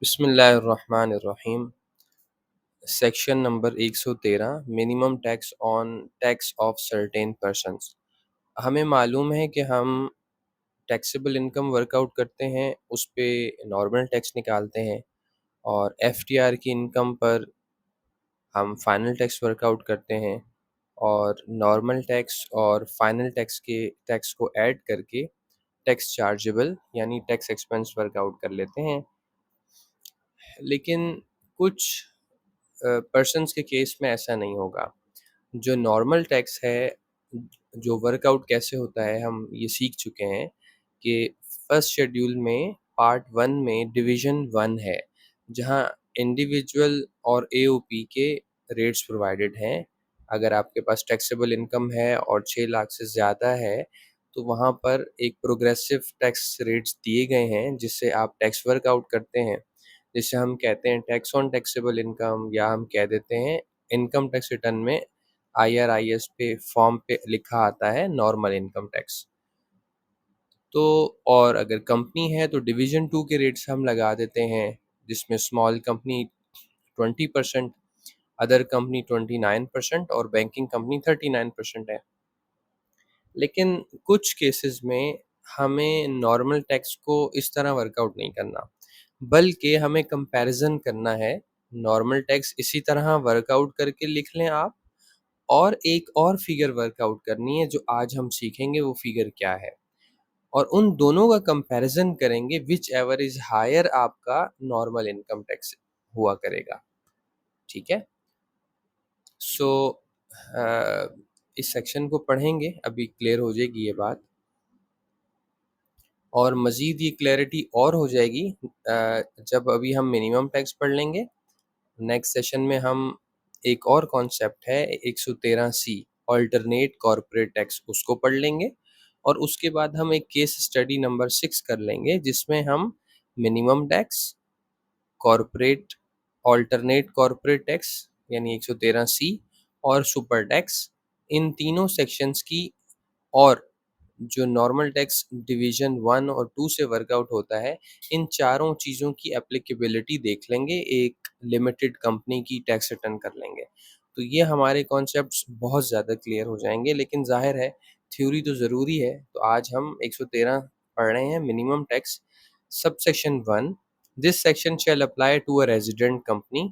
बिस्मिल्लाहिर्रहमानिर्रहीम। Section number 113 minimum tax on tax of certain persons. हमें मालूम है कि हम टैक्सेबल इनकम वर्कआउट करते हैं, उस पे नॉर्मल टैक्स निकालते हैं और एफटीआर की इनकम पर हम फाइनल टैक्स वर्कआउट करते हैं और नॉर्मल टैक्स और फाइनल टैक्स के टैक्स को ऐड करके टैक्स चार्जेबल यानी टैक्स एक्सपेंस वर्कआउट कर लेते हैं। लेकिन कुछ पर्सन्स के केस में ऐसा नहीं होगा। जो नॉर्मल टैक्स है, जो वर्कआउट कैसे होता है हम ये सीख चुके हैं कि फर्स्ट शेड्यूल में पार्ट 1 में डिवीज़न 1 है, जहाँ इंडिविजुअल और एओपी के रेट्स प्रोवाइडेड हैं। अगर आपके पास टैक्सेबल इनकम है और 6 लाख से ज़्यादा है, तो वहाँ पर एक प्रोग्रेसिव टैक्स रेट्स दिए गए हैं, जिससे आप टैक्स वर्कआउट करते हैं। जिसे हम कहते हैं टैक्स ऑन टैक्सेबल इनकम, या हम कह देते हैं इनकम टैक्स रिटर्न में आईआरआईएस पे फॉर्म पे लिखा आता है नॉर्मल इनकम टैक्स। तो और अगर कंपनी है तो डिवीज़न 2 के रेट्स हम लगा देते हैं, जिसमें स्मॉल कंपनी 20%, अदर कंपनी 29% और बैंकिंग कंपनी 39% है। लेकिन कुछ केसेस में हमें नॉर्मल टैक्स को इस तरह वर्कआउट नहीं करना, बल्कि हमें कंपैरिजन करना है। नॉर्मल टैक्स इसी तरह वर्कआउट करके लिख लें आप, और एक और फिगर वर्कआउट करनी है जो आज हम सीखेंगे वो फिगर क्या है, और उन दोनों का कंपैरिजन करेंगे, विच एवर इज हायर आपका नॉर्मल इनकम टैक्स हुआ करेगा। ठीक है। सो इस सेक्शन को पढ़ेंगे, अभी क्लियर हो जाएगी ये बात, और मज़ीद ये क्लैरिटी और हो जाएगी जब अभी हम मिनिमम टैक्स पढ़ लेंगे। नेक्स्ट सेशन में हम एक और कॉन्सेप्ट है 113C ऑल्टरनेट कॉर्पोरेट टैक्स, उसको पढ़ लेंगे, और उसके बाद हम एक केस स्टडी नंबर 6 कर लेंगे, जिसमें हम minimum tax, corporate, alternate corporate tax यानी 113C और सुपर टैक्स, इन तीनों सेक्शंस की, और जो नॉर्मल टैक्स डिवीज़न 1 और 2 से वर्कआउट होता है, इन चारों चीज़ों की एप्लीकेबिलिटी देख लेंगे, एक लिमिटेड कंपनी की टैक्स रिटर्न कर लेंगे। तो ये हमारे कॉन्सेप्ट्स बहुत ज़्यादा क्लियर हो जाएँगे, लेकिन ज़ाहिर है थ्योरी तो ज़रूरी है। तो आज हम 113 पढ़ रहे हैं, minimum tax, subsection 1। This section shall apply to a resident company.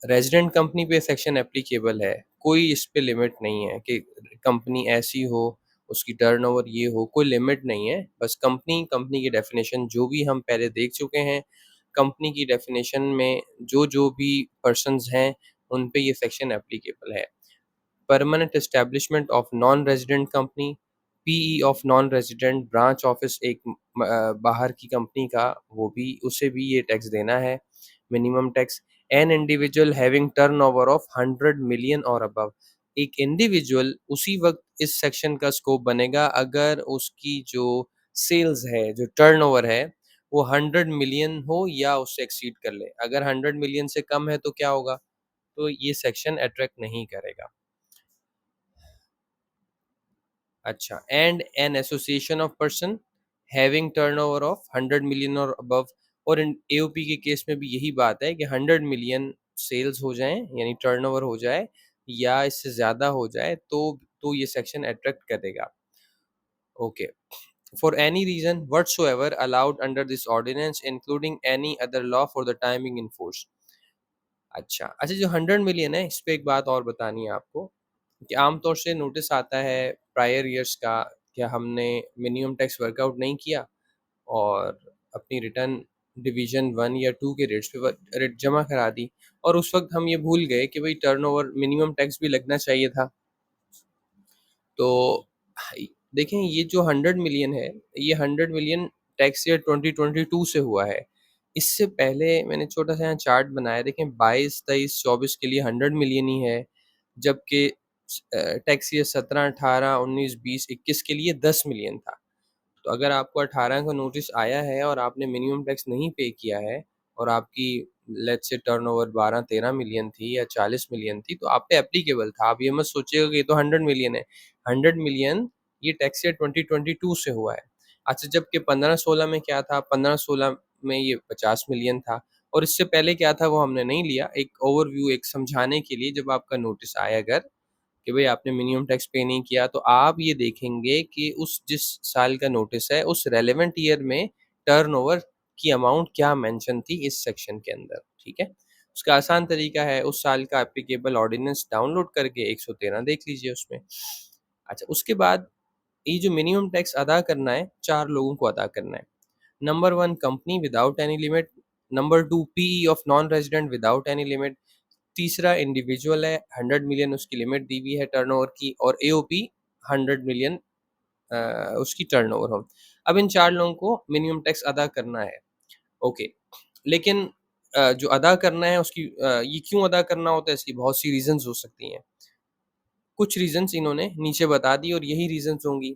Resident company पे सेक्शन एप्लीकेबल है, कोई इस पे लिमिट नहीं है कि कंपनी ऐसी हो, उसकी टर्नओवर ये हो, कोई लिमिट नहीं है। बस कंपनी की डेफिनेशन जो भी हम पहले देख चुके हैं, कंपनी की डेफिनेशन में जो भी पर्सन्स हैं, उन पे ये सेक्शन एप्लीकेबल है। Permanent establishment of non resident company, PE of non resident branch office, एक बाहर की कंपनी का, वो भी, उसे भी ये टैक्स देना है, minimum tax. An individual having turnover of 100 million और अबव, एक इंडिविजुअल उसी वक्त इस सेक्शन का स्कोप बनेगा अगर उसकी जो सेल्स है, जो टर्नओवर है, वो 100 मिलियन हो या उससे एक्सीड कर ले। अगर 100 मिलियन से कम है तो क्या होगा? तो ये सेक्शन अट्रैक्ट नहीं करेगा। अच्छा, and an association of person having turnover of 100 million और अबव, और इन एओपी के केस में भी यही बात है कि 100 मिलियन सेल्स हो जाएं यानी टर्नओवर हो जाए, या इससे ज़्यादा हो जाए, तो ये सेक्शन अट्रैक्ट करेगा। Okay. For any reason whatsoever allowed under this ordinance including any other law for the timing in force. अच्छा, जो 100 मिलियन है, इस पे एक बात और बतानी है आपको, कि आमतौर से नोटिस आता है प्रायर ईयर्स का, क्या हमने मिनिमम टैक्स वर्कआउट नहीं किया और अपनी रिटर्न डिवीज़न 1 या 2 के रेट्स पे रेट जमा करा दी, और उस वक़्त हम ये भूल गए कि भई टर्नओवर मिनिमम टैक्स भी लगना चाहिए था। तो हाई देखें, ये जो 100 मिलियन है, ये 100 मिलियन टैक्स ईयर 2022 से हुआ है। इससे पहले मैंने छोटा-सा यहाँ चार्ट बनाया है, देखें 22, 23, 24 के लिए 100 मिलियन ही है, जबकि टैक्स ईयर 17, 18, 19, 20, 21 के लिए 10 मिलियन था। तो अगर आपको 18 का नोटिस आया है और आपने मिनिमम टैक्स नहीं पे किया है, और आपकी लेट्स से टर्नओवर 12-13 मिलियन थी या 40 मिलियन थी, तो आप पे एप्लीकेबल था। आप ये मत सोचिएगा कि ये तो 100 मिलियन है। 100 मिलियन ये टैक्स ईयर 2022 से हुआ है। अच्छा, जबकि 15-16 में क्या था? 15-16 में ये 50 मिलियन था और इससे पहले क्या था वो हमने नहीं लिया। एक ओवरव्यू, एक समझाने के लिए जब आपका नोटिस आए अगर कि भई आपने मिनिमम टैक्स पे नहीं किया, तो आप ये देखेंगे कि उस जिस साल का नोटिस है, उस रेलेवेंट ईयर में टर्नओवर की अमाउंट क्या मेंशन थी इस सेक्शन के अंदर, ठीक है? उसका आसान तरीका है उस साल का एप्लीकेबल ऑर्डिनेंस डाउनलोड करके 113 देख लीजिए उसमें। अच्छा, उसके बाद ये जो मिनिमम टैक्स अदा करना है, 4 लोगों को अदा करना है। Number 1 company without any limit, number 2 PE of non resident without any limit, तीसरा इंडिविजुअल है, 100 मिलियन उसकी लिमिट दी हुई है टर्नओवर की और एओपी 100 मिलियन अ, उसकी टर्नओवर हो। अब इन 4 लोगों को मिनिमम टैक्स अदा करना है, ओके। लेकिन जो अदा करना है उसकी ये क्यों अदा करना होता है, इसकी बहुत सी रीज़न्स हो सकती हैं। कुछ रीज़न्स इन्होंने नीचे बता दी और यही रीज़न्स होंगी।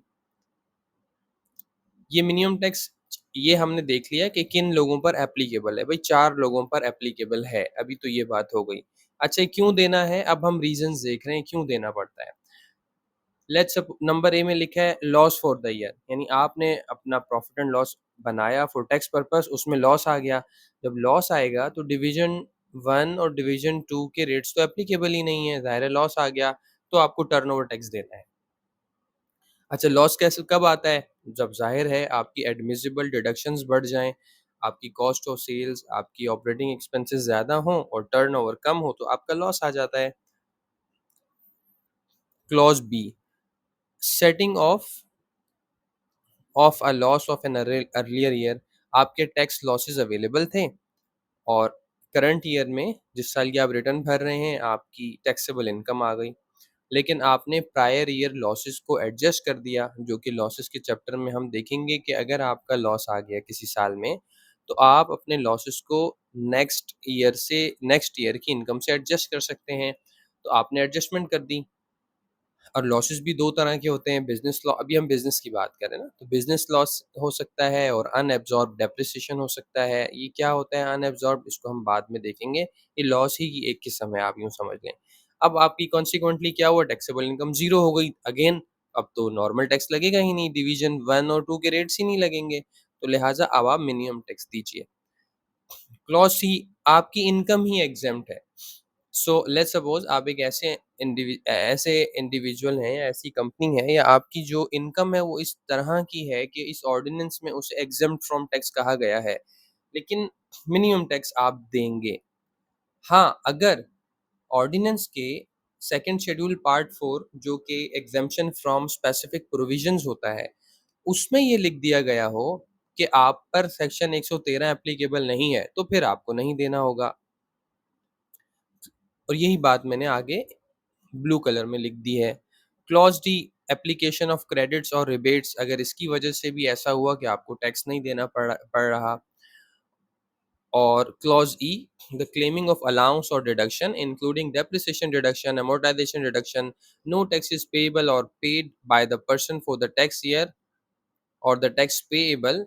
ये मिनिमम टैक्स ये हमने देख लिया कि किन लोगों पर एप्लीकेबल है। भई 4 लोगों पर एप्लीकेबल है, अभी तो ये बात हो गई। अच्छा, ये क्यों देना है? अब हम रीज़न्स देख रहे हैं क्यों देना पड़ता है। लेट्स सप नंबर ए में लिखा है लॉस फॉर द ईयर, यानी आपने अपना प्रॉफिट एंड लॉस बनाया फॉर टैक्स पर्पस, उसमें लॉस आ गया। जब लॉस आएगा तो डिवीज़न 1 और डिवीज़न 2 के रेट्स तो एप्लीकेबल ही नहीं है, ज़ाहिर है लॉस आ गया, तो आपको टर्नओवर टैक्स देना है। अच्छा, लॉस कैसे कब आता है? जब ज़ाहिर है आपकी एडमिसिबल डिडक्शंस बढ़ जाएँ, आपकी कॉस्ट ऑफ सेल्स, आपकी ऑपरेटिंग एक्सपेंसेस ज़्यादा हों और टर्नओवर कम हो, तो आपका लॉस आ जाता है। Clause B, setting of a loss of an earlier year, आपके टैक्स लॉसेस अवेलेबल थे और करंट ईयर में जिस साल की आप रिटर्न भर रहे हैं, आपकी टैक्सेबल इनकम आ गई। लेकिन आपने प्रायर ईयर लॉसेस को एडजस्ट कर दिया, जो कि लॉसेस के चैप्टर में हम देखेंगे कि अगर आपका लॉस आ गया किसी साल में, तो आप अपने लॉसेस को नेक्स्ट ईयर की इनकम से एडजस्ट कर सकते हैं। तो आपने एडजस्टमेंट कर दी। और लॉसेस भी 2 तरह के होते हैं, बिज़नेस लॉ अभी हम बिज़नेस की बात कर रहे हैं ना, तो बिज़नेस लॉस हो सकता है और अनअब्सॉर्ब्ड डेप्रिसिएशन हो सकता है। ये क्या होता है अनअब्सॉर्ब्ड, इसको हम बाद में देखेंगे। ये लॉस ही की एक किस्म है, आप यूँ समझ लें। अब आपकी कॉन्सिक्वेंटली क्या हुआ, टैक्सेबल इनकम ज़ीरो हो गई। अगेन अब तो नॉर्मल टैक्स लगेगा ही नहीं, डिवीज़न 1 और 2 के रेट्स ही नहीं लगेंगे, तो लिहाज़ा अब आप मिनिमम टैक्स दीजिए। क्लॉज़ सी, आपकी इनकम ही एग्ज़ेम्प्ट है। सो लेट्स सपोज आप एक ऐसे इंडिविजुअल हैं या ऐसी कंपनी है या आपकी जो इनकम है वो इस तरह की है कि इस ऑर्डिनेंस में उसे एग्जेम्प्ट फ्रॉम टैक्स कहा गया है, लेकिन मिनिमम टैक्स आप देंगे। हाँ, अगर ऑर्डिनेंस के सेकंड शेड्यूल पार्ट 4 जो कि एग्जेम्पशन फ्रॉम स्पेसिफिक प्रोविजंस होता है, उसमें ये लिख दिया गया हो कि आप पर सेक्शन 113 एप्लीकेबल नहीं है, तो फिर आपको नहीं देना होगा। और यही बात मैंने आगे ब्लू कलर में लिख दी है। Clause D, application of credits और रिबेट्स, अगर इसकी वजह से भी ऐसा हुआ कि आपको टैक्स नहीं देना पड़ रहा। और clause E, the claiming of allowance और deduction including depreciation deduction, amortisation deduction, no tax is payable और paid by the person for the tax year और द टैक्स पेएबल।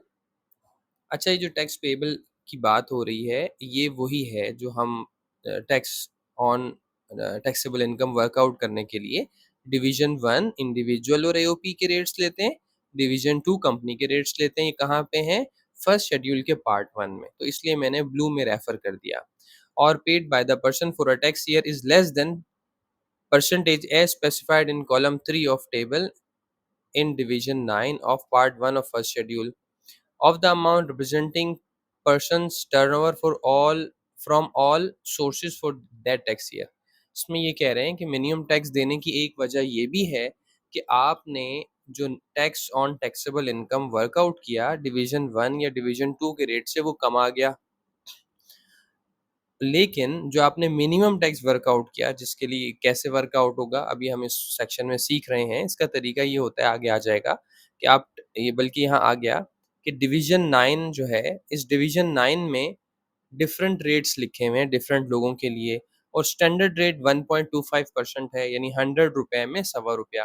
अच्छा, ये जो टैक्स पेएबल की बात हो रही है, ये वही है जो हम tax on taxable income workout करने के लिए डिवीज़न 1 इंडिविजुअल और एओपी के रेट्स लेते हैं, डिवीज़न 2 कंपनी के रेट्स लेते हैं। ये कहाँ पे हैं? फर्स्ट शेड्यूल के पार्ट 1 में, तो इसलिए मैंने ब्लू में रेफर कर दिया। और paid by the person for a tax year is less than percentage as specified in column 3 of table in division 9 of part 1 of first schedule of the amount representing person's turnover for all from all sources for that tax year। इसमें ये कह रहे हैं कि minimum tax देने की एक वजह ये भी है कि आपने जो tax on taxable income workout किया डिवीजन 1 या डिवीजन 2 के रेट से वो कम आ गया, लेकिन जो आपने मिनिमम टैक्स वर्कआउट किया जिसके लिए कैसे वर्कआउट होगा अभी हम इस सेक्शन में सीख रहे हैं। इसका तरीका ये होता है, आगे आ जाएगा कि आप ये बल्कि यहाँ आ गया कि डिवीजन 9 जो है, इस डिवीजन 9 में डिफरेंट रेट्स लिखे हुए हैं डिफरेंट लोगों के लिए और स्टैंडर्ड रेट 1.25% है, यानी 100 रुपए में सवा रुपया।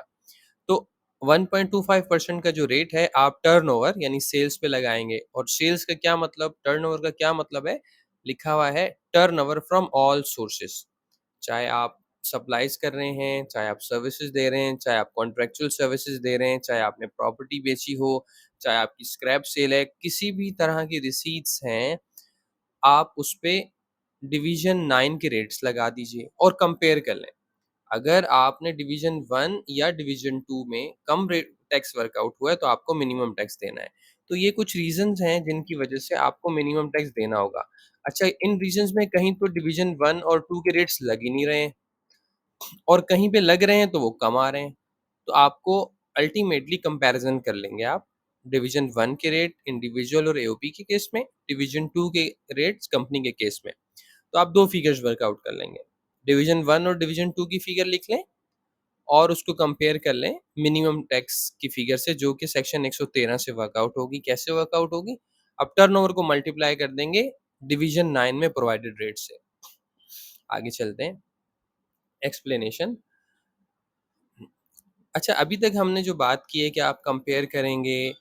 तो 1.25% का जो रेट है आप टर्नओवर यानी सेल्स पे लगाएँगे और सेल्स का क्या मतलब, टर्नओवर का क्या मतलब है? लिखा हुआ है टर्नओवर फ्रॉम ऑल सोर्सेज़। चाहे आप सप्लाइज़ कर रहे हैं, चाहे आप सर्विसेज़ दे रहे हैं, चाहे आप कॉन्ट्रैक्चुअल सर्विसेज़ दे रहे हैं, चाहे आपने प्रॉपर्टी बेची हो, चाहे आपकी स्क्रैप सेल है, किसी भी तरह की रिसीट्स हैं, आप उसपे डिवीज़न 9 के रेट्स लगा दीजिए और कंपेयर कर लें। अगर आपने डिवीज़न 1 या डिवीज़न 2 में कम रेट टैक्स वर्कआउट हुआ है, तो आपको मिनिमम टैक्स देना है। तो ये कुछ रीज़न्स हैं जिनकी वजह से आपको मिनिमम टैक्स देना होगा। अच्छा, इन रीज़न्स में कहीं तो डिवीज़न 1 और 2 के रेट्स लग ही नहीं रहे हैं और कहीं पे लग रहे हैं तो वो कम आ रहे हैं। तो आपको अल्टीमेटली कंपैरिज़न कर लेंगे आप, डिवीज़न 1 के रेट इंडिविजुअल और एओपी के केस में, डिवीज़न 2 के रेट्स कंपनी के केस में। तो आप 2 फिगर्स वर्कआउट कर लेंगे। डिवीज़न 1 और डिवीज़न 2 की फिगर लिख लें और उसको कंपेयर कर लें मिनिमम टैक्स की फिगर से, जो कि सेक्शन 113 से वर्कआउट होगी। कैसे वर्कआउट होगी? अब टर्नओवर को मल्टीप्लाई कर देंगे डिवीज़न 9 में प्रोवाइडेड रेट से। आगे चलते हैं, एक्सप्लेनेशन। अच्छा, अभी तक हमने जो बात की है कि आप कंपेयर करेंगे,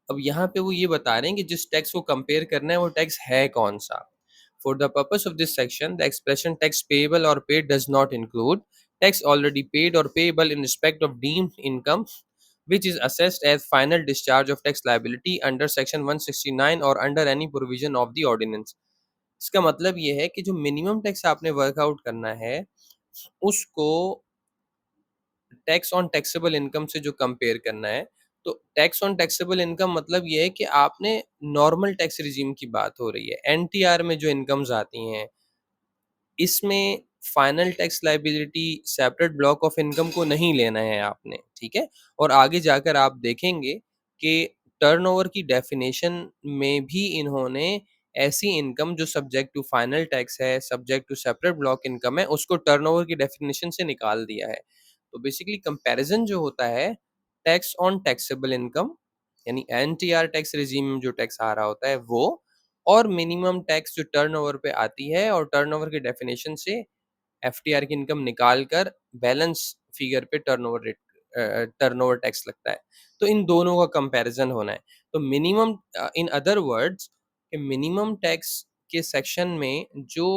अब यहाँ पे वो ये बता रहे हैं कि जिस टैक्स को कंपेयर करना है वो टैक्स है कौन-सा। For the purpose of this section, the expression tax payable or paid does not include tax already paid or payable in respect of deemed income which is assessed as final discharge of tax liability under section 169 or under any provision of the ordinance. इसका मतलब ये है कि जो minimum tax आपने workout करना है, उसको टैक्स ऑन टैक्सेबल इनकम से जो कंपेयर करना है, तो टैक्स ऑन टैक्सेबल इनकम मतलब ये है कि आपने नॉर्मल टैक्स रिजीम की बात हो रही है। एनटीआर में जो इनकम्स आती हैं, इसमें final tax liability separate block of income को नहीं लेना है आपने, ठीक है? और आगे जाकर आप देखेंगे कि टर्नओवर की डेफिनेशन में भी इन्होंने ऐसी इनकम जो सब्जेक्ट टू फाइनल टैक्स है, subject to separate block income है, उसको टर्नओवर की डेफिनेशन से निकाल दिया है। तो बेसिकली कंपैरिजन जो होता है टैक्स ऑन टैक्सेबल इनकम, यानी एनटीआर टैक्स रिजीम में जो टैक्स आ रहा होता है वो, और मिनिमम टैक्स जो टर्नओवर पे आती है और टर्नओवर की डेफिनेशन से एफटीआर की इनकम निकाल कर बैलेंस फिगर पे टर्नओवर टैक्स लगता है। तो इन दोनों का कंपैरिजन होना है। तो minimum in other words, minimum tax के सेक्शन में जो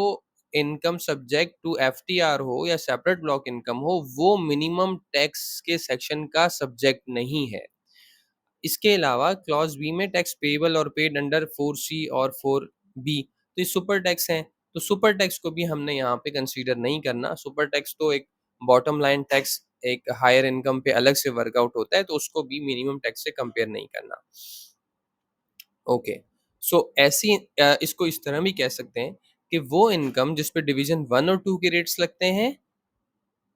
इनकम सब्जेक्ट टू एफटीआर हो या सेपरेट ब्लॉक इनकम हो, वो मिनिमम टैक्स के सेक्शन का सब्जेक्ट नहीं है। इसके अलावा क्लॉज बी में टैक्स पेबल और पेड अंडर 4C और 4B, तो ये सुपर टैक्स हैं। तो सुपर टैक्स को भी हमने यहाँ पे कंसीडर नहीं करना। सुपर टैक्स तो एक बॉटम लाइन टैक्स एक हायर इनकम पे अलग से वर्कआउट होता है, तो उसको भी मिनिमम टैक्स से कंपेयर नहीं करना। ओके, सो ऐसी इसको इस तरह भी कह सकते हैं कि वो इनकम जिस पे डिवीजन 1 और 2 के रेट्स लगते हैं,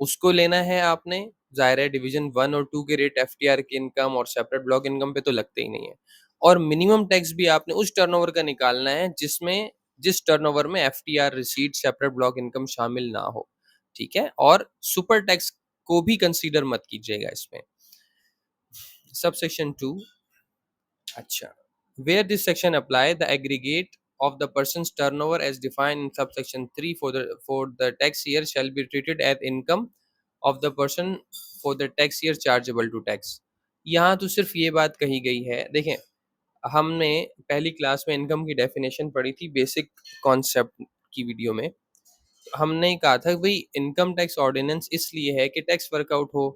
उसको लेना है आपने। ज़ाहिर है डिवीज़न 1 और 2 के रेट एफटीआर की इनकम और सेपरेट ब्लॉक इनकम पे तो लगते ही नहीं है। और मिनिमम टैक्स भी आपने उस टर्नओवर का निकालना है जिस टर्नओवर में FTR receipt separate block income शामिल ना हो, ठीक है? और सुपर टैक्स को भी कंसीडर मत कीजिएगा इसमें। सबसेक्शन 2, अच्छा, where this section apply, the aggregate of the person's turnover as defined in subsection 3 for the tax year shall be treated as income of the person for the tax year chargeable to tax. यहाँ तो सिर्फ ये बात कही गई है, देखें, हमने पहली क्लास में इनकम की डेफिनेशन पढ़ी थी बेसिक कॉन्सेप्ट की वीडियो में। हमने कहा था भाई इनकम टैक्स ऑर्डिनेंस इसलिए है कि टैक्स वर्कआउट हो,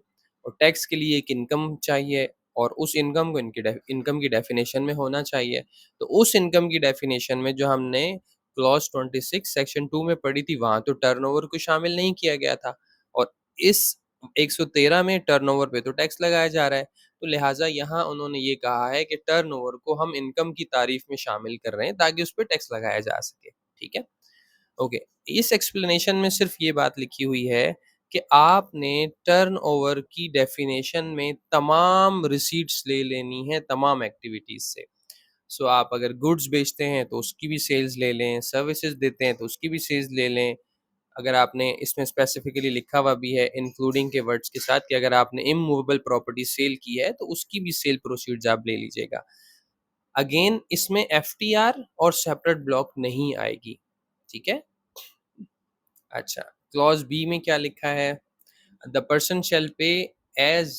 और टैक्स के लिए एक इनकम चाहिए और उस इनकम को इनकम की डेफिनेशन में होना चाहिए। तो उस इनकम की डेफिनेशन में जो हमने क्लॉज 26 सेक्शन 2 में पढ़ी थी, वहां तो टर्नओवर को शामिल नहीं किया गया था, और इस 113 में टर्नओवर पे तो टैक्स लगाया जा रहा है। तो लिहाजा यहाँ उन्होंने ये कहा है कि टर्नओवर को हम इनकम की तारीफ में शामिल कर रहे हैं ताकि उस पर टैक्स लगाया जा सके, ठीक है? ओके, इस एक्सप्लेनेशन में सिर्फ ये बात लिखी हुई है कि आपने टर्नओवर की डेफिनेशन में तमाम रिसीट्स ले लेनी है तमाम एक्टिविटीज से। सो आप अगर गुड्स बेचते हैं तो उसकी भी सेल्स ले लें, सर्विसेज देते हैं तो उसकी भी सेल्स ले लें। अगर आपने इसमें स्पेसिफिकली लिखा हुआ भी है इंक्लूडिंग के वर्ड्स के साथ कि अगर आपने इमूवेबल प्रॉपर्टी सेल की है तो उसकी भी सेल प्रोसीड्स आप ले लीजिएगा। अगेन इसमें एफटीआर और सेपरेट ब्लॉक नहीं आएगी, ठीक है? अच्छा, क्लॉज बी में क्या लिखा है? The person shall pay as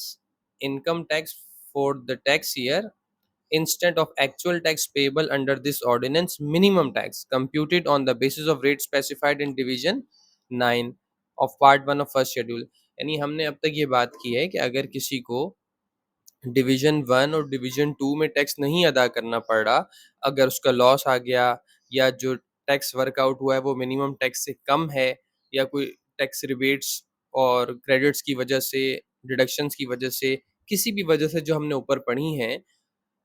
income tax for the tax year instead of actual tax payable under this ordinance minimum tax computed on the basis of rate specified in division 9 of part 1 of first schedule। यानी हमने अब तक ये बात की है कि अगर किसी को डिवीज़न 1 और डिवीज़न 2 में टैक्स नहीं अदा करना पड़ रहा, अगर उसका लॉस आ गया या जो टैक्स वर्कआउट हुआ है वो मिनिमम टैक्स से कम है या कोई टैक्स रिबेट्स और क्रेडिट्स की वजह से, डिडक्शंस की वजह से, किसी भी वजह से जो हमने ऊपर पढ़ी हैं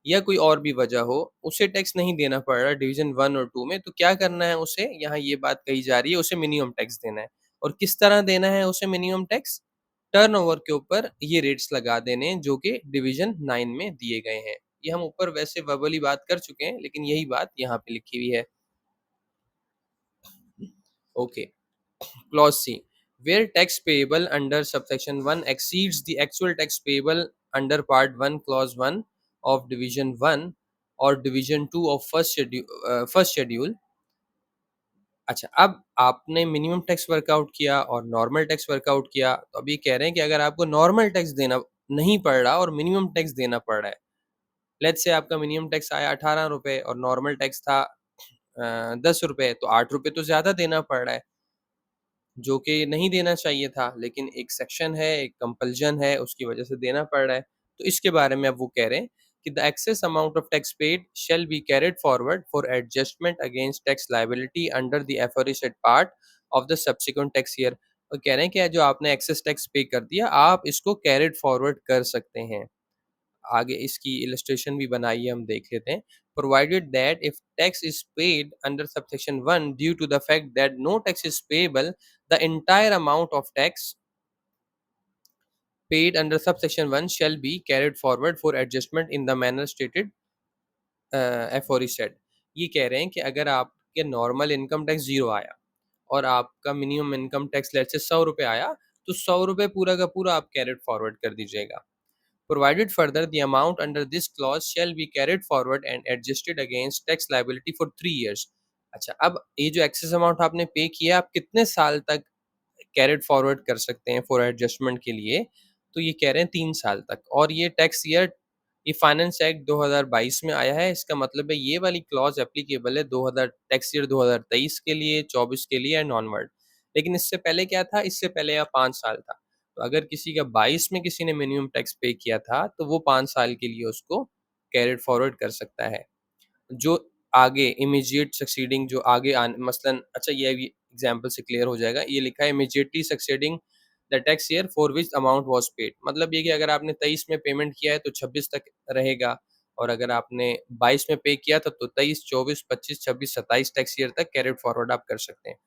या कोई और भी वजह हो, उसे टैक्स नहीं देना पड़ रहा डिवीज़न 1 और 2 में, तो क्या करना है उसे? यहाँ ये बात कही जा रही है, उसे मिनिमम टैक्स देना है। और किस तरह देना है उसे मिनिमम टैक्स? टर्नओवर के ऊपर ये रेट्स लगा देने हैं जो कि डिवीज़न 9 में दिए गए हैं। ये हम ऊपर वैसे वर्बली बात कर चुके हैं, लेकिन यही बात यहाँ पे लिखी हुई है। ओके, clause C, where tax payable under subsection 1 exceeds the actual tax payable under part 1 clause 1 of division 1 or division 2 of first schedule। अच्छा, अब आपने मिनिमम टैक्स वर्कआउट किया और नॉर्मल टैक्स वर्कआउट किया, तो अब ये कह रहे हैं कि अगर आपको नॉर्मल टैक्स देना नहीं पड़ रहा और मिनिमम टैक्स देना पड़ रहा है, लेट्स से आपका मिनिमम टैक्स आया ₹18 और नॉर्मल टैक्स था ₹10, तो ₹8 तो ज़्यादा देना पड़ रहा है, जो कि नहीं देना चाहिए था, लेकिन एक सेक्शन है, एक कंपल्शन है, उसकी वजह से देना पड़ रहा है। तो इसके बारे में अब वो कह रहे हैं कि the excess amount of tax paid shall be carried forward for adjustment against tax liability under the aforesaid part of the subsequent tax year. और कह रहे हैं कि जो आपने एक्सेस टैक्स पे कर दिया, आप इसको कैरिड फॉरवर्ड कर सकते हैं। आगे इसकी इलस्ट्रेशन भी बनाई है, हम देख लेते हैं। Provided that if tax is paid under subsection 1 due to the fact that no tax is payable, the entire amount of tax paid under subsection 1 shall be carried forward for adjustment in the manner stated aforesaid। ये कह रहे हैं कि अगर आपके normal income tax zero आया और आपका मिनिमम इनकम टैक्स लेट से ₹100 आया, तो ₹100 पूरा का पूरा आप कैरिड फॉरवर्ड कर दीजिएगा। Provided further, the amount under this clause shall be carried forward and adjusted against tax liability for 3 years। अच्छा, अब ये जो एक्सेस अमाउंट आपने पे किया, आप कितने साल तक कैरिड फॉरवर्ड कर सकते हैं फॉर एडजस्टमेंट के लिए? तो ये कह रहे हैं 3 साल तक, और ये टैक्स ईयर, ये फाइनेंस एक्ट 2022 में आया है। इसका मतलब है ये वाली क्लॉज़ एप्लीकेबल है 2000 टैक्स ईयर 2023 के लिए, 24 के लिए एंड ऑनवर्ड। लेकिन इससे पहले क्या था? इससे पहले या 5 साल था। तो अगर किसी का 22 में किसी ने मिनिमम टैक्स पे किया था, तो वो 5 साल के लिए उसको कैरिड फॉरवर्ड कर सकता है। जो आगे इमीडिएट सक्सीडिंग, जो आगे मसलन, अच्छा ये भी एग्जांपल से क्लियर हो जाएगा। ये लिखा है immediately succeeding the tax year for which amount was paid. मतलब ये कि अगर आपने 23 में पेमेंट किया है तो 26 तक रहेगा, और अगर आपने 22 में पे किया था तो 23, 24, 25, 26, 27 टैक्स ईयर तक कैरिड फॉरवर्ड आप कर सकते हैं।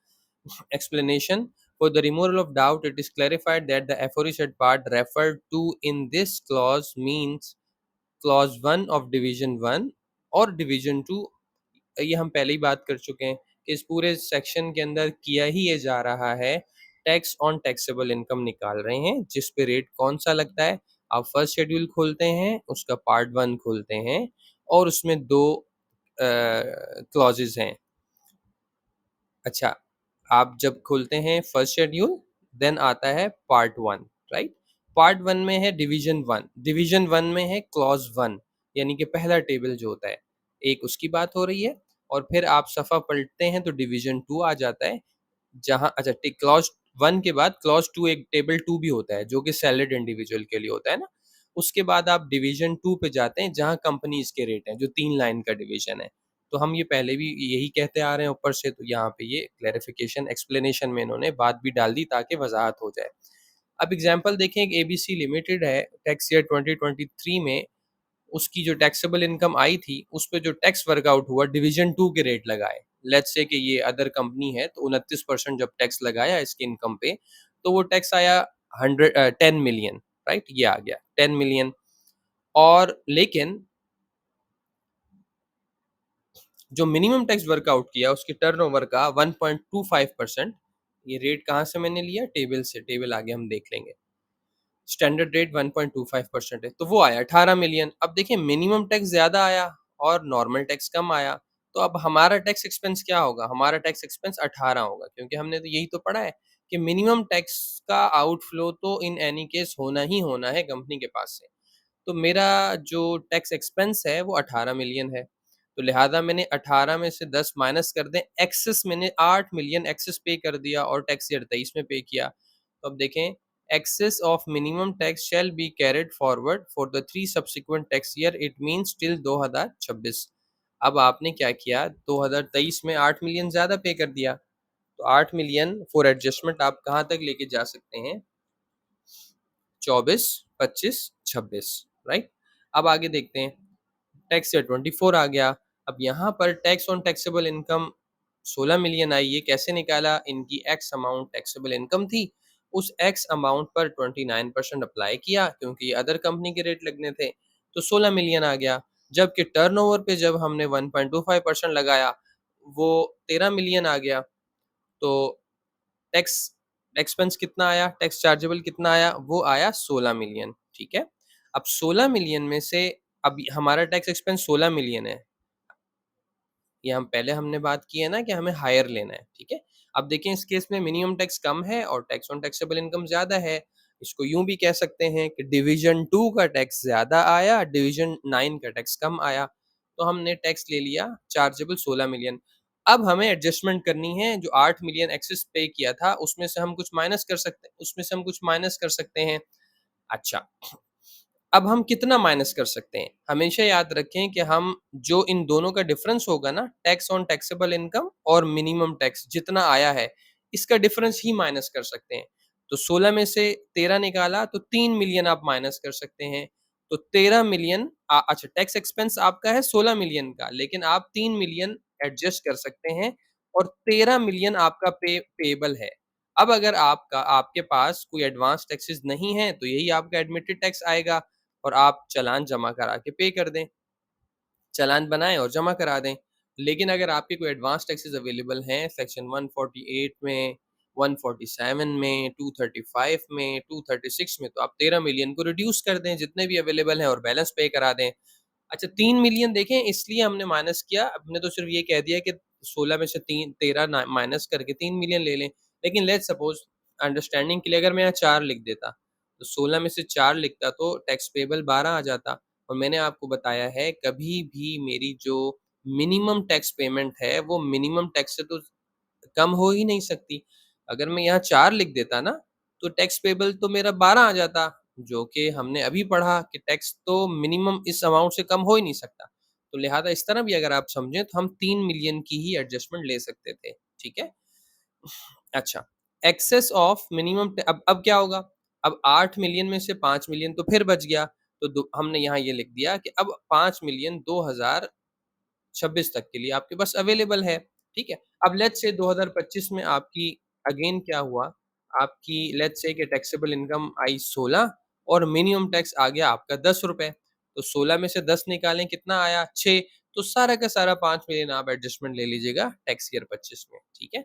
Explanation: for the removal of doubt, it is clarified that the aforesaid part referred to in this clause means clause 1 of division 1 और division 2। ये हम पहले ही बात कर चुके हैं कि इस पूरे सेक्शन के अंदर किया ही ये जा रहा है, टैक्स ऑन टैक्सेबल इनकम निकाल रहे हैं, जिस पे रेट कौन सा लगता है। आप फर्स्ट शेड्यूल खोलते हैं, उसका पार्ट 1 खोलते हैं और उसमें 2 क्लॉजेस हैं। अच्छा, आप जब खोलते हैं फर्स्ट शेड्यूल, देन आता है पार्ट 1, राइट? पार्ट 1 में है डिवीज़न 1, डिवीज़न 1 में है क्लॉज़ 1, यानी कि पहला टेबल जो होता है, एक उसकी बात हो रही है। और फिर आप सफ़ा पलटते हैं तो डिवीज़न 2 आ जाता है, जहाँ अच्छा टिक क्लॉज़ 1 के बाद क्लॉज़ 2, एक टेबल 2 भी होता है, जो कि सैलरीड इंडिविजुअल के लिए होता है ना। उसके बाद आप डिवीज़न 2 पे जाते हैं, जहाँ कंपनीज़ के रेट हैं, जो 3 लाइन का डिवीज़न है। तो हम ये पहले भी यही कहते आ रहे हैं ऊपर से, तो यहाँ पे ये क्लैरिफिकेशन एक्सप्लेनेशन में इन्होंने बात भी डाल दी ताकि वज़ाहत हो जाए। अब एग्ज़ाम्पल देखें, एक एबीसी लिमिटेड है, टैक्स ईयर 2023 में उसकी जो टैक्सेबल इनकम आई थी, उस पे जो टैक्स वर्कआउट हुआ डिवीज़न 2 के रेट लगाए। लेट्स से कि ये अदर कंपनी है, तो 29% जब टैक्स लगाया इसकी इनकम पे, तो वो टैक्स आया 10 मिलियन, राइट? ये आ गया 10 मिलियन। और लेकिन जो मिनिमम टैक्स वर्कआउट किया उसके टर्नओवर का 1.25%, ये रेट कहाँ से मैंने लिया? टेबल से, टेबल आगे हम देख लेंगे। स्टैंडर्ड रेट 1.25% है, तो वो आया 18 मिलियन। अब देखिए मिनिमम टैक्स ज़्यादा आया और नॉर्मल टैक्स कम आया, तो अब हमारा टैक्स एक्सपेंस क्या होगा? हमारा टैक्स एक्सपेंस 18 होगा, क्योंकि हमने तो यही तो पढ़ा है कि मिनिमम टैक्स का आउटफ्लो तो इन एनी केस होना ही होना है कंपनी के पास से। तो मेरा जो टैक्स एक्सपेंस है वो 18 मिलियन है। तो लिहाजा मैंने 18 में से 10 माइनस कर दें, एक्सेस मैंने 8 मिलियन एक्सेस पे कर दिया और टैक्स ईयर 23 में पे किया। तो अब देखें, excess of minimum tax shall be carried forward for the 3 subsequent tax year, it means till 2026। अब आपने क्या किया, 2023 में 8 मिलियन ज्यादा पे कर दिया, तो 8 मिलियन फॉर एडजस्टमेंट आप कहाँ तक लेके जा सकते हैं, 24, 25, 26, राइट। अब आगे देखते हैं, टैक्स ईयर 24 आ गया। अब यहाँ पर tax on taxable income 16 million I, ये कैसे निकाला, इनकी एक्स अमाउंट टैक्सेबल इनकम थी, उस एक्स अमाउंट पर 29% अप्लाई किया क्योंकि अदर कंपनी के रेट लगने थे, तो 16 मिलियन आ गया। जबकि टर्नओवर पे जब हमने 1.25% लगाया, वो 13 मिलियन आ गया। तो टैक्स एक्सपेंस कितना आया, टैक्स चार्जेबल कितना आया, वो आया 16 मिलियन, ठीक है। अब 16 मिलियन में से, अब हमारा टैक्स एक्सपेंस 16 मिलियन है, ये हम पहले हमने बात की है ना कि हमें हायर लेना है, ठीक है। अब देखें इस केस में मिनिमम टैक्स कम है और टैक्स ऑन टैक्सेबल इनकम ज्यादा है। इसको यूं भी कह सकते हैं कि डिवीजन 2 का टैक्स ज्यादा आया, डिवीजन 9 का टैक्स कम आया। तो हमने टैक्स ले लिया चार्जेबल 16 मिलियन। अब हमें एडजस्टमेंट करनी है, जो 8 मिलियन एक्सेस पे किया था उसमें से हम कुछ माइनस कर सकते हैं, अच्छा, अब हम कितना माइनस कर सकते हैं, हमेशा याद रखें कि हम जो इन दोनों का डिफरेंस होगा ना, टैक्स ऑन टैक्सेबल इनकम और मिनिमम टैक्स जितना आया है, इसका डिफरेंस ही माइनस कर सकते हैं। तो 16 में से 13 निकाला तो 3 मिलियन आप माइनस कर सकते हैं। तो 13 मिलियन, अच्छा टैक्स एक्सपेंस आपका है 16 मिलियन का, लेकिन आप 3 मिलियन एडजस्ट कर सकते हैं और 13 मिलियन आपका पेबल है। अब अगर आपका आपके पास कोई एडवांस टैक्सेस नहीं है, तो यही आपका एडमिटेड टैक्स आएगा और आप चालान जमा करा के पे कर दें, चालान बनाएं और जमा करा दें। लेकिन अगर आपके कोई एडवांस टैक्सेस अवेलेबल हैं सेक्शन 148 में, 147 में, 235 में, 236 में, तो आप 13 मिलियन को रिड्यूस कर दें जितने भी अवेलेबल हैं और बैलेंस पे करा दें। अच्छा 3 मिलियन देखें इसलिए हमने माइनस किया, हमने तो सिर्फ ये कह दिया कि 16 में से 13 माइनस करके 3 मिलियन ले लें। लेकिन लेट्स सपोज अंडरस्टैंडिंग के लिए अगर मैं यहाँ 4 लिख देता, तो 16 में से 4 लिखता तो टैक्स पेबल 12 आ जाता। और मैंने आपको बताया है कभी भी मेरी जो मिनिमम टैक्स पेमेंट है वो मिनिमम टैक्स से तो कम हो ही नहीं सकती। अगर मैं यहाँ 4 लिख देता ना, तो टैक्स पेबल तो मेरा 12 आ जाता, जो कि हमने अभी पढ़ा कि टैक्स तो मिनिमम इस अमाउंट से कम हो ही नहीं सकता। तो लिहाजा इस तरह भी अगर आप समझें तो हम 3 मिलियन की ही एडजस्टमेंट ले सकते थे, ठीक है। अच्छा, एक्सेस ऑफ मिनिमम, अब क्या होगा, अब 8 मिलियन में से 5 मिलियन तो फिर बच गया, तो हमने यहाँ ये लिख दिया कि अब 5 मिलियन 2026 तक के लिए आपके पास अवेलेबल है, ठीक है। अब लेट्स से 2025 में आपकी अगेन क्या हुआ, आपकी लेट्स से कि टैक्सेबल इनकम आई 16 और मिनिमम टैक्स आ गया आपका 10 रुपए। तो 16 में से 10 निकालें कितना आया, 6। तो सारा का सारा 5 मिलियन आप एडजस्टमेंट ले लीजिएगा टैक्स ईयर 25 में, ठीक है।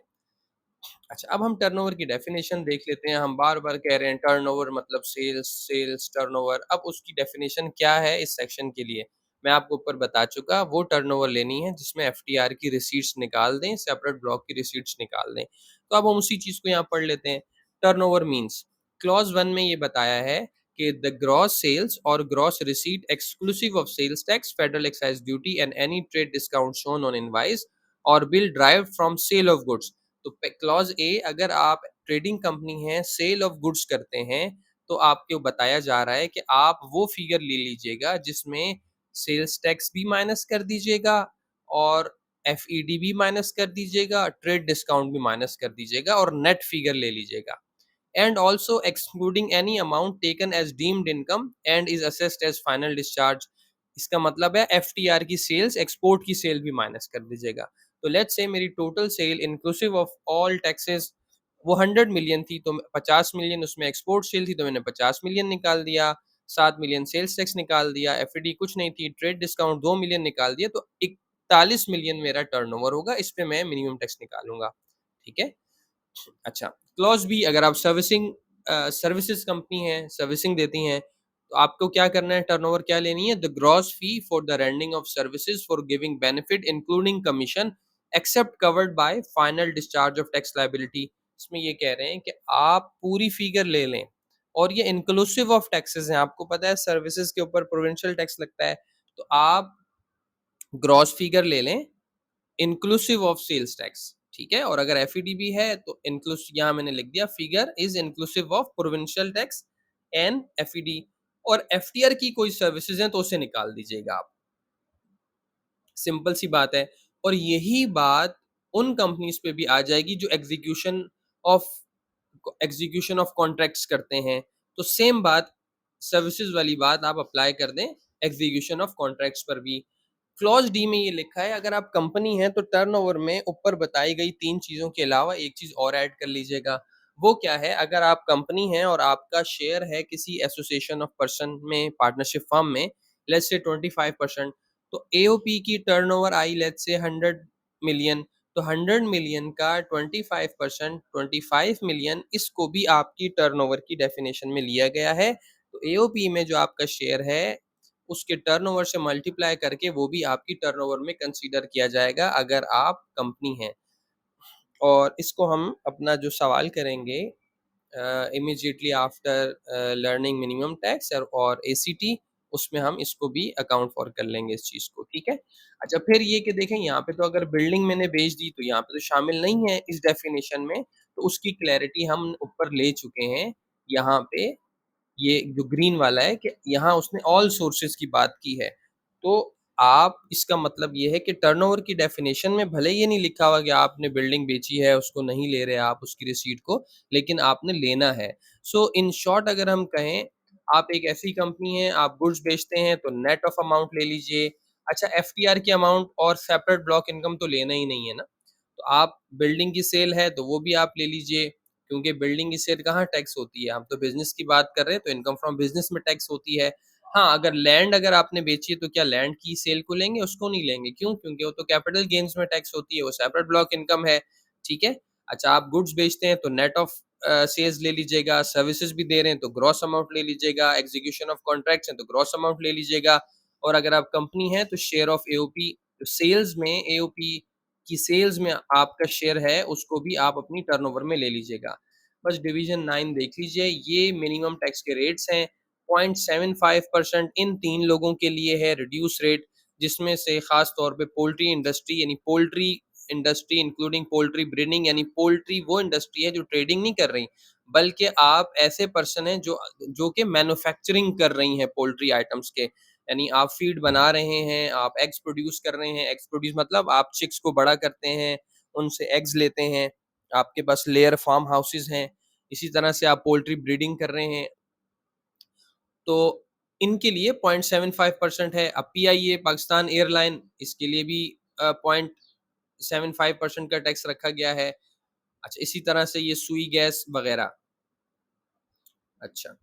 अच्छा, अब हम टर्नओवर की डेफिनेशन देख लेते हैं। हम बार-बार कह रहे हैं टर्नओवर मतलब सेल्स, सेल्स टर्नओवर। अब उसकी डेफिनेशन क्या है इस सेक्शन के लिए, मैं आपको ऊपर बता चुका। वो टर्नओवर लेनी है जिसमें एफटीआर की रिसीट्स निकाल दें, सेपरेट ब्लॉक की रिसीट्स निकाल दें। तो अब हम उसी चीज़ को यहाँ पढ़ लेते हैं। टर्नओवर मीन्स, क्लॉज़ 1 में ये बताया है कि द ग्रॉस सेल्स और gross receipt exclusive of sales tax, federal excise duty and any trade discount shown on invoice और bill derived from sale of goods. तो क्लॉज ए, अगर आप ट्रेडिंग कंपनी है, सेल ऑफ गुड्स करते हैं, तो आपको बताया जा रहा है कि आप वो फिगर ले लीजिएगा जिसमें सेल्स टैक्स भी माइनस कर दीजिएगा और एफईडी भी माइनस कर दीजिएगा, ट्रेड डिस्काउंट भी माइनस कर दीजिएगा और नेट फिगर ले लीजिएगा। And also excluding any amount taken as deemed income and is assessed as final discharge। इसका मतलब है एफटीआर की सेल्स, एक्सपोर्ट की सेल भी माइनस कर दीजिएगा। तो लेट्स से मेरी total sale inclusive of all taxes वो 100 मिलियन थी, तो 50 मिलियन उसमें एक्सपोर्ट सेल थी, तो मैंने 50 मिलियन निकाल दिया, 7 मिलियन सेल्स टैक्स निकाल दिया, एफईडी कुछ नहीं थी, ट्रेड डिस्काउंट 2 मिलियन निकाल दिया, तो 41 मिलियन मेरा टर्नओवर होगा। इस पे मैं मिनिमम टैक्स निकालूंगा, ठीक है। अच्छा, क्लॉज़ बी, अगर आप सर्विसेज़ कंपनी है, सर्विसिंग देती हैं, तो आपको क्या करना है, टर्नओवर क्या लेनी है, the gross fee for the rendering of services for giving benefit including commission except covered by final discharge of tax liability. इसमें ये कह रहे हैं कि आप पूरी फिगर ले लें और ये इंक्लूसिव ऑफ टैक्सेस हैं। आपको पता है सर्विसेज के ऊपर प्रोविंशियल टैक्स लगता है, तो आप ग्रॉस फिगर ले लें इंक्लूसिव ऑफ सेल्स टैक्स, ठीक है? और अगर एफईडीबी है तो यहाँ मैंने लिख दिया figure is inclusive of provincial tax and FED, और एफटीआर की कोई सर्विसेज़ हैं तो उसे निकाल दीजिएगा आप। सिंपल सी बात है। और यही बात उन कंपनीज़ पे भी आ जाएगी जो ऑफ एग्जीक्यूशन ऑफ कॉन्ट्रैक्ट्स करते हैं। तो सेम बात, सर्विसेज वाली बात आप अप्लाई कर दें एग्जीक्यूशन ऑफ कॉन्ट्रैक्ट्स पर भी। क्लॉज डी में ये लिखा है, अगर आप कंपनी हैं तो टर्नओवर में ऊपर बताई गई 3 चीज़ों के अलावा एक चीज़ और ऐड कर लीजिएगा। वो क्या है? अगर आप कंपनी हैं और आपका शेयर है किसी एसोसिएशन ऑफ पर्सन में, पार्टनरशिप फर्म में, लेट्स से 25%, तो एओपी की turnover I let's say 100 million, तो 100 मिलियन का 25%, 25 मिलियन, इसको भी आपकी टर्नओवर की डेफिनेशन में लिया गया है। तो एओपी में जो आपका शेयर है उसके टर्नओवर से मल्टीप्लाई करके वो भी आपकी टर्नओवर में कंसीडर किया जाएगा अगर आप कंपनी हैं। और इसको हम अपना जो सवाल करेंगे immediately after learning minimum tax और एसीटी, उसमें हम इसको भी अकाउंट फॉर कर लेंगे इस चीज़ को, ठीक है? अच्छा, फिर ये कि देखें यहाँ पे तो अगर बिल्डिंग मैंने बेच दी तो यहाँ पे तो शामिल नहीं है इस डेफिनिशन में, तो उसकी क्लैरिटी हम ऊपर ले चुके हैं। यहाँ पे ये जो ग्रीन वाला है कि यहाँ उसने ऑल सोर्सेज़ की बात की है। तो आप, इसका मतलब ये है कि टर्नओवर की डेफिनिशन में भले ये नहीं लिखा हुआ कि आपने बिल्डिंग बेची है, उसको नहीं ले रहे आप उसकी रिसीट को, लेकिन आपने लेना है। सो इन शॉर्ट अगर हम कहें, आप एक ऐसी कंपनी है, आप गुड्स बेचते हैं तो नेट ऑफ अमाउंट ले लीजिए। अच्छा, एफटीआर की अमाउंट और सेपरेट ब्लॉक इनकम तो लेना ही नहीं है ना। तो आप बिल्डिंग की सेल है तो वो भी आप ले लीजिए, क्योंकि बिल्डिंग की सेल कहाँ टैक्स होती है, हम तो बिज़नेस की बात कर रहे हैं तो इनकम फ्रॉम बिज़नेस में टैक्स होती है। हाँ, अगर लैंड अगर आपने बेची है तो क्या लैंड की सेल को लेंगे? उसको नहीं लेंगे, क्यों? क्योंकि वो तो कैपिटल गेन्स में टैक्स होती है, वो सेपरेट ब्लॉक इनकम है, ठीक है? अच्छा, आप गुड्स बेचते हैं तो नेट ऑफ सेल्स ले लीजिएगा, सर्विसेज़ भी दे रहे हैं तो ग्रॉस अमाउंट ले लीजिएगा, एग्जीक्यूशन ऑफ कॉन्ट्रैक्ट्स हैं तो ग्रॉस अमाउंट ले लीजिएगा, और अगर आप कंपनी हैं तो शेयर ऑफ एओपी, सेल्स में एओपी की सेल्स में आपका शेयर है, उसको भी आप अपनी टर्नओवर में ले लीजिएगा। बस डिवीज़न 9 देख लीजिए, ये मिनिमम टैक्स के रेट्स हैं। 0.75% इन 3 लोगों के लिए है रिड्यूस रेट, जिसमें से ख़ास तौर पे पोल्ट्री इंडस्ट्री, यानी poultry industry including poultry breeding, यानी पोल्ट्री वो इंडस्ट्री है जो ट्रेडिंग नहीं कर रही, बल्कि आप ऐसे पर्सन हैं जो कि मैन्युफैक्चरिंग कर रही हैं पोल्ट्री आइटम्स के। यानी आप फीड बना रहे हैं, आप एग्स प्रोड्यूस कर रहे हैं, एग्स प्रोड्यूस मतलब आप चिक्स को बड़ा करते हैं, उनसे एग्स लेते हैं, आपके पास लेयर फार्म हाउसेज़ हैं, इसी तरह से आप पोल्ट्री ब्रीडिंग कर रहे हैं, तो इनके लिए 0.75% है। अब पीआईए पाकिस्तान एयरलाइन, इसके लिए भी 0.75% का टैक्स रखा गया है। अच्छा, इसी तरह से ये सुई गैस वगैरह। अच्छा,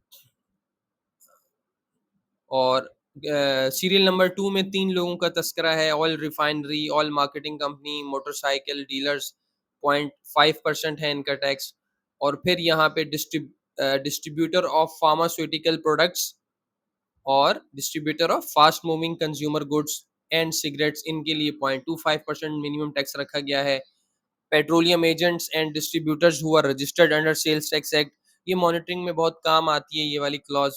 और सीरियल नंबर 2 में 3 लोगों का तज़किरा है, oil refinery, oil marketing company, motorcycle dealers, 0.5% है इनका टैक्स। और फिर यहाँ पे डिस्ट्रीब्यूटर ऑफ फार्मास्यूटिकल प्रोडक्ट्स और distributor of fast moving consumer goods and cigarettes, इनके लिए 0.25% मिनिमम टैक्स रखा गया है। Petroleum agents and distributors who are registered under sales tax act, ये मॉनिटरिंग में बहुत काम आती है ये वाली क्लॉज।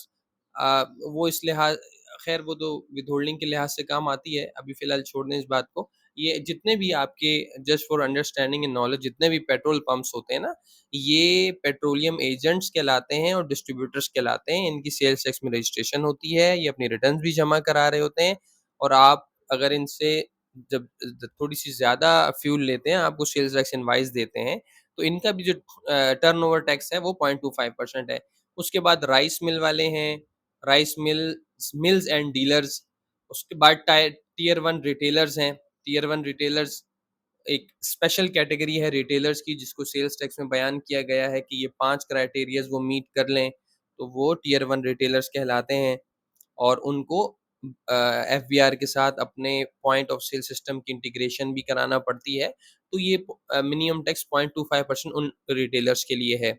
वो इस लिहाज, खैर वो तो विदहोल्डिंग के लिहाज से काम आती है, अभी फिलहाल छोड़ दें इस बात को। ये जितने भी आपके, just for understanding and knowledge, जितने भी पेट्रोल पंप्स होते हैं ना, ये पेट्रोलियम एजेंट्स कहलाते हैं और डिस्ट्रीब्यूटर्स कहलाते हैं, इनकी सेल्स टैक्स में रजिस्ट्रेशन होती है, ये अपनी रिटर्न भी जमा करा रहे होते हैं, और आप अगर इनसे जब थोड़ी-सी ज़्यादा फ्यूल लेते हैं, आपको सेल्स टैक्स इनवॉइस देते हैं, तो इनका भी जो टर्नओवर टैक्स है वो 0.25% है। उसके बाद राइस मिल वाले हैं, राइस मिल्स एंड डीलर्स, उसके बाद टियर 1 रिटेलर्स हैं। टियर 1 रिटेलर्स एक स्पेशल कैटेगरी है रिटेलर्स की, जिसको सेल्स टैक्स में बयान किया गया है कि ये 5 क्राइटेरियाज़ वो मीट कर लें, तो वो टियर 1 रिटेलर्स कहलाते हैं, और उनको एफबीआर के साथ अपने पॉइंट ऑफ सेल सिस्टम की इंटीग्रेशन भी कराना पड़ती है। तो ये मिनिमम टैक्स 0.25% उन रिटेलर्स के लिए है।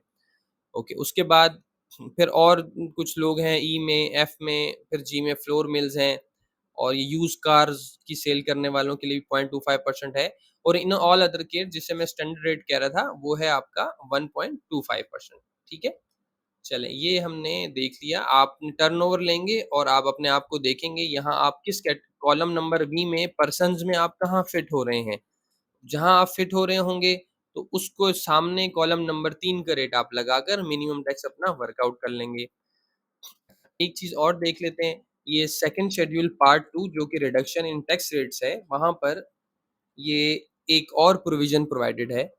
ओके, उसके बाद फिर और कुछ लोग हैं, ई में, एफ में, फिर जी में फ्लोर मिल्स हैं, और ये यूज़्ड कार्स की सेल करने वालों के लिए भी 0.25% है, और इन ऑल अदर केस जिसे मैं स्टैंडर्ड रेट कह रहा था, वो है आपका 1.25%, ठीक है? चलें, ये हमने देख लिया। आप टर्नओवर लेंगे और आप अपने आप को देखेंगे, यहाँ आप किस कॉलम नंबर बी में पर्सन्स में आप कहाँ फिट हो रहे हैं। जहाँ आप फिट हो रहे होंगे, तो उसको सामने कॉलम नंबर 3 का रेट आप लगाकर मिनिमम टैक्स अपना वर्कआउट कर लेंगे। एक चीज़ और देख लेते हैं, ये सेकंड शेड्यूल पार्ट 2 जो कि रिडक्शन इन टैक्स रेट्स है, वहाँ पर ये एक और प्रोविज़न प्रोवाइडेड है